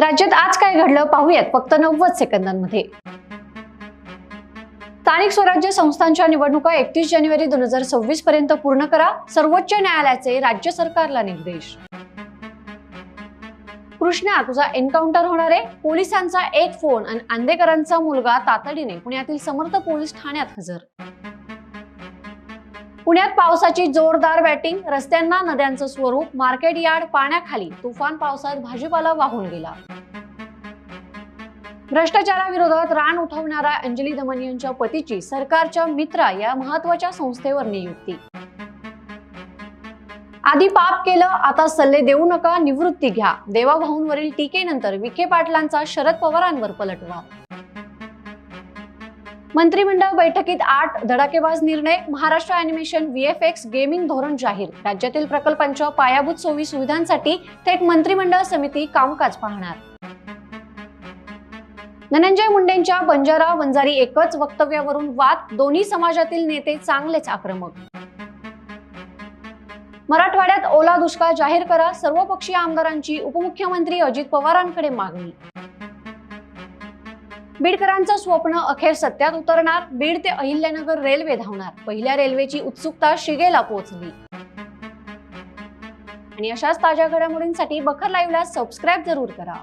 राज्यात आज काय घडलं पाहूयात फक्त 90 सेकंदांमध्ये। स्थानिक स्वराज्य संस्थांच्या निवडणुका 31 जानेवारी 2026 पर्यंत पूर्ण करा, सर्वोच्च न्यायालयाचे राज्य सरकारला निर्देश। कृष्णा तुझा एन्काउंटर होणार आहे, पोलिसांचा एक फोन आणि आंदेकरांचा मुलगा तातडीने पुण्यातील समर्थ पोलीस ठाण्यात हजर। पुण्यात पावसाची जोरदार बॅटिंग, रस्त्यांना नद्यांचं स्वरूप, मार्केट यार्ड पाण्याखाली, तुफान पावसात भाजीपाला वाहून गेला। भ्रष्टाचाराविरोधात रान उठवणाऱ्या अंजली दमन यांच्या पतीची सरकारच्या मित्रा या महत्त्वाच्या संस्थेवर नियुक्ती। आधी पाप केलं, आता सल्ले देऊ नका, निवृत्ती घ्या, देवाभाऊंवरील टीकेनंतर विखे पाटलांचा शरद पवारांवर पलटवार। मंत्रिमंडळ बैठकीत 8 धडाकेबाज निर्णय, महाराष्ट्र अॅनिमेशन VFX गेमिंग धोरण जाहीर, राज्यातील प्रकल्पांच्या पायाभूत सोयी सुविधांसाठी थेट मंत्रिमंडळ समिती कामकाज पाहणार। धनंजय मुंडेंच्या बंजारा वंजारी एकच वक्तव्यावरून वाद, दोन्ही समाजातील नेते चांगलेच आक्रमक। मराठवाड्यात ओला दुष्काळ जाहीर करा, सर्वपक्षीय आमदारांची उपमुख्यमंत्री अजित पवारांकडे मागणी। बीडकरांचं स्वप्न अखेर सत्यात उतरणार, बीड ते अहिल्यानगर रेल्वे धावणार, पहिल्या रेल्वेची उत्सुकता शिगेला पोहोचली। आणि अशाच ताज्या घडामोडींसाठी बखर लाईव्हला सबस्क्राईब जरूर करा।